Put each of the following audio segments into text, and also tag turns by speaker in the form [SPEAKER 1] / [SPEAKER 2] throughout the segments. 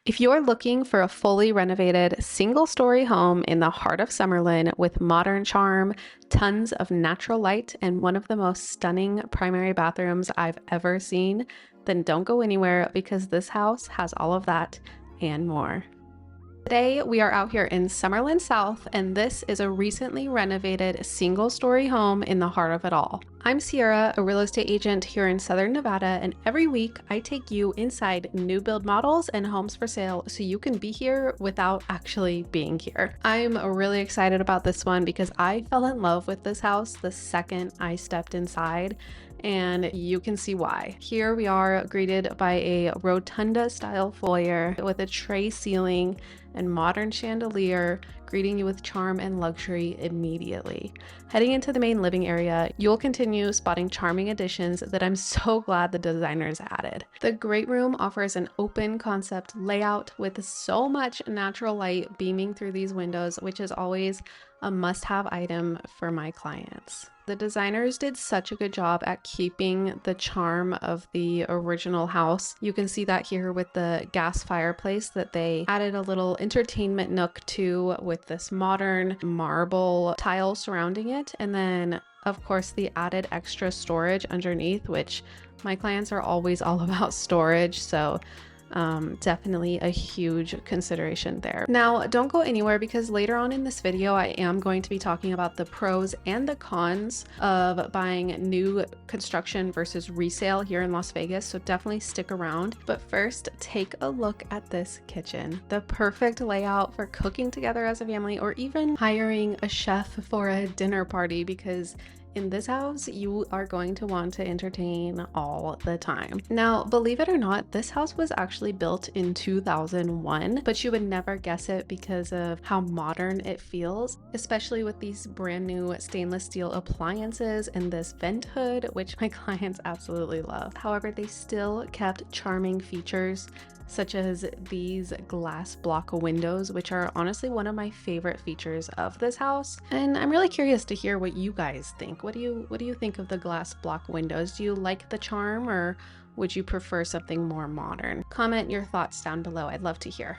[SPEAKER 1] If you're looking for a fully renovated single-story home in the heart of Summerlin with modern charm, tons of natural light, and one of the most stunning primary bathrooms I've ever seen, then don't go anywhere because this house has all of that and more. Today, we are out here in Summerlin South, and this is a recently renovated single-story home in the heart of it all. I'm Sierra, a real estate agent here in Southern Nevada, and every week I take you inside new build models and homes for sale so you can be here without actually being here. I'm really excited about this one because I fell in love with this house the second I stepped inside, and you can see why. Here we are greeted by a rotunda style foyer with a tray ceiling and modern chandelier, greeting you with charm and luxury immediately. Heading into the main living area, you'll continue spotting charming additions that I'm so glad the designers added. The great room offers an open concept layout with so much natural light beaming through these windows, which is always a must-have item for my clients. The designers did such a good job at keeping the charm of the original house. You can see that here with the gas fireplace that they added a little entertainment nook to with this modern marble tile surrounding it. And then of course the added extra storage underneath, which my clients are always all about storage. So definitely a huge consideration there. Now, don't go anywhere because later on in this video, I am going to be talking about the pros and the cons of buying new construction versus resale here in Las Vegas. So definitely stick around. But first, take a look at this kitchen. The perfect layout for cooking together as a family or even hiring a chef for a dinner party, because in this house, you are going to want to entertain all the time. Now, believe it or not, this house was actually built in 2001, but you would never guess it because of how modern it feels, especially with these brand new stainless steel appliances and this vent hood, which my clients absolutely love. However, they still kept charming features such as these glass block windows, which are honestly one of my favorite features of this house. And I'm really curious to hear what you guys think. What do you think of the glass block windows? Do you like the charm, or would you prefer something more modern? Comment your thoughts down below. I'd love to hear.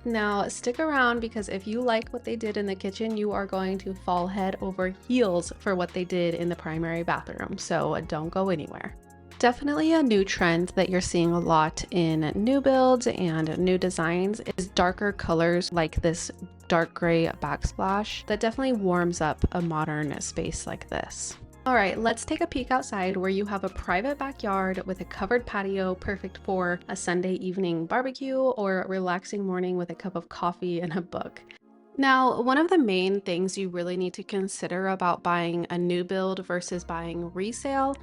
[SPEAKER 1] Now, stick around because if you like what they did in the kitchen, you are going to fall head over heels for what they did in the primary bathroom. So don't go anywhere. Definitely a new trend that you're seeing a lot in new builds and new designs is darker colors like this dark gray backsplash that definitely warms up a modern space like this. All right, let's take a peek outside where you have a private backyard with a covered patio, perfect for a Sunday evening barbecue or a relaxing morning with a cup of coffee and a book. Now, one of the main things you really need to consider about buying a new build versus buying resale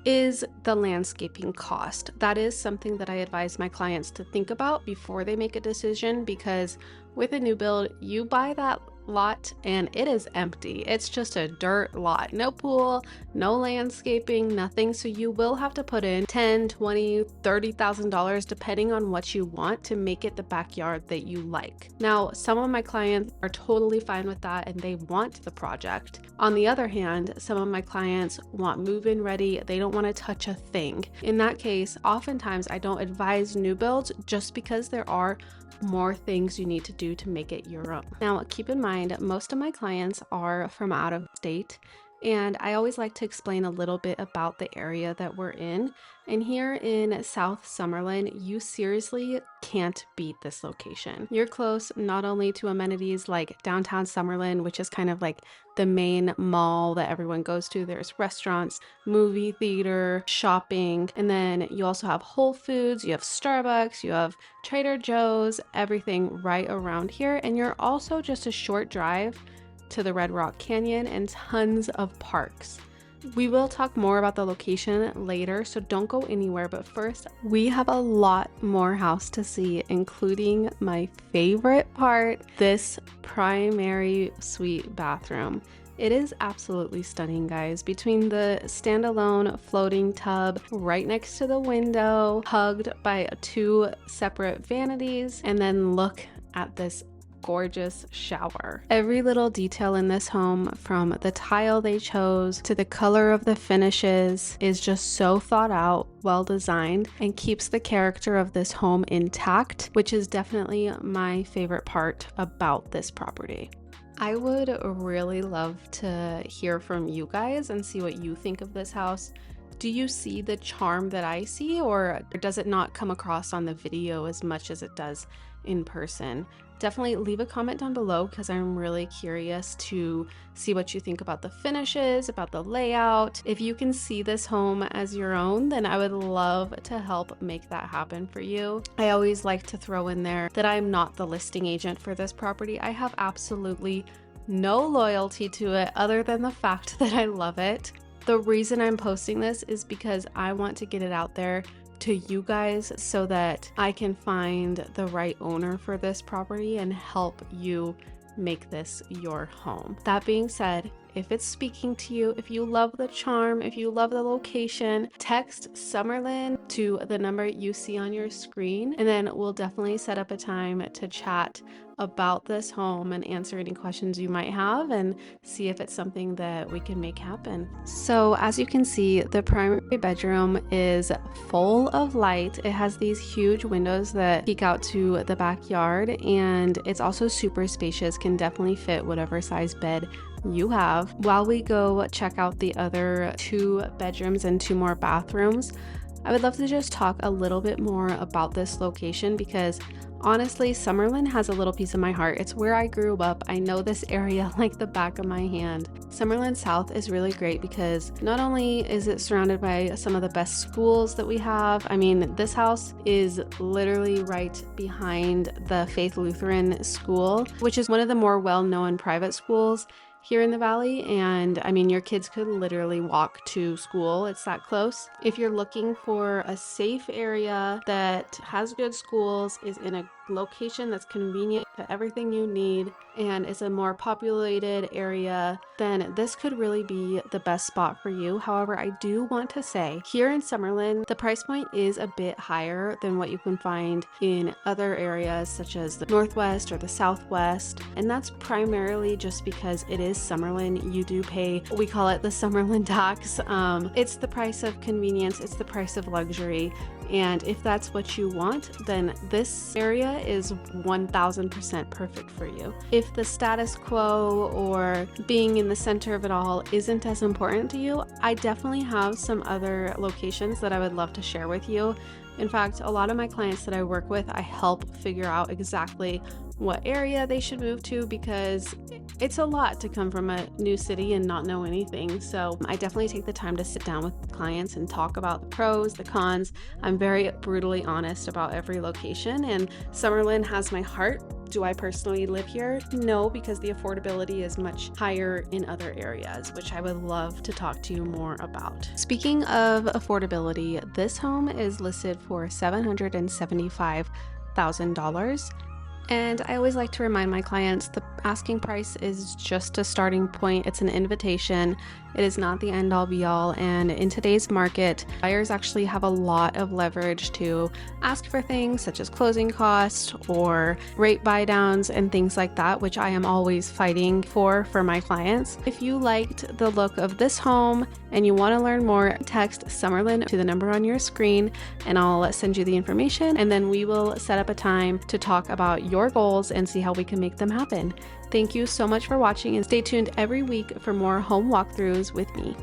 [SPEAKER 1] is the landscaping cost. That is something that I advise my clients to think about before they make a decision, because with a new build, you buy that lot and it is empty. It's just a dirt lot, no pool, no landscaping, nothing. So you will have to put in $10,000, $20,000, $30,000 depending on what you want to make it the backyard that you like. Now, some of my clients are totally fine with that and they want the project. On the other hand, some of my clients want move-in ready. They don't want to touch a thing. In that case, oftentimes I don't advise new builds just because there are more things you need to do to make it your own. Now, keep in mind, most of my clients are from out of state, and I always like to explain a little bit about the area that we're in. And here in South Summerlin, you seriously can't beat this location. You're close not only to amenities like downtown Summerlin, which is kind of like the main mall that everyone goes to. There's restaurants, movie theater, shopping, and then you also have Whole Foods, you have Starbucks, you have Trader Joe's, everything right around here. And you're also just a short drive to the Red Rock Canyon and tons of parks. We will talk more about the location later, so don't go anywhere. But first, we have a lot more house to see, including my favorite part, this primary suite bathroom. It is absolutely stunning, guys. Between the standalone floating tub right next to the window, hugged by two separate vanities, and then look at this gorgeous shower. Every little detail in this home, from the tile they chose to the color of the finishes, is just so thought out, well designed, and keeps the character of this home intact, which is definitely my favorite part about this property. I would really love to hear from you guys and see what you think of this house. Do you see the charm that I see, or does it not come across on the video as much as it does in person? Definitely leave a comment down below because I'm really curious to see what you think about the finishes, about the layout. If you can see this home as your own, then I would love to help make that happen for you. I always like to throw in there that I'm not the listing agent for this property. I have absolutely no loyalty to it other than the fact that I love it. The reason I'm posting this is because I want to get it out there to you guys so that I can find the right owner for this property and help you make this your home. That being said, if it's speaking to you, if you love the charm, if you love the location, text Summerlin to the number you see on your screen, and then we'll definitely set up a time to chat about this home and answer any questions you might have and see if it's something that we can make happen. So as you can see, the primary bedroom is full of light. It has these huge windows that peek out to the backyard, and it's also super spacious, can definitely fit whatever size bed you have. While we go check out the other 2 bedrooms and 2 more bathrooms, I would love to just talk a little bit more about this location because honestly, Summerlin has a little piece of my heart. It's where I grew up. I know this area like the back of my hand. Summerlin South is really great because not only is it surrounded by some of the best schools that we have, I mean, this house is literally right behind the Faith Lutheran School, which is one of the more well-known private schools here in the valley, and I mean, your kids could literally walk to school. It's that close. If you're looking for a safe area that has good schools, is in a location that's convenient to everything you need, and it's a more populated area, then this could really be the best spot for you. However, I do want to say here in Summerlin, the price point is a bit higher than what you can find in other areas such as the Northwest or the Southwest, and that's primarily just because it is Summerlin. You do pay, we call it the Summerlin tax. It's the price of convenience, it's the price of luxury. And if that's what you want, then this area is 1000% perfect for you. If the status quo or being in the center of it all isn't as important to you, I definitely have some other locations that I would love to share with you. In fact, a lot of my clients that I work with, I help figure out exactly what area they should move to because it's a lot to come from a new city and not know anything. So I definitely take the time to sit down with clients and talk about the pros, the cons. I'm very brutally honest about every location, and Summerlin has my heart. Do I personally live here? No, because the affordability is much higher in other areas, which I would love to talk to you more about. Speaking of affordability, this home is listed for $775,000. And I always like to remind my clients the asking price is just a starting point. It's an invitation. It is not the end all be all. And in today's market, buyers actually have a lot of leverage to ask for things such as closing costs or rate buy downs and things like that, which I am always fighting for my clients. If you liked the look of this home and you want to learn more, text Summerlin to the number on your screen and I'll send you the information, and then we will set up a time to talk about your goals and see how we can make them happen. Thank you so much for watching, and stay tuned every week for more home walkthroughs with me.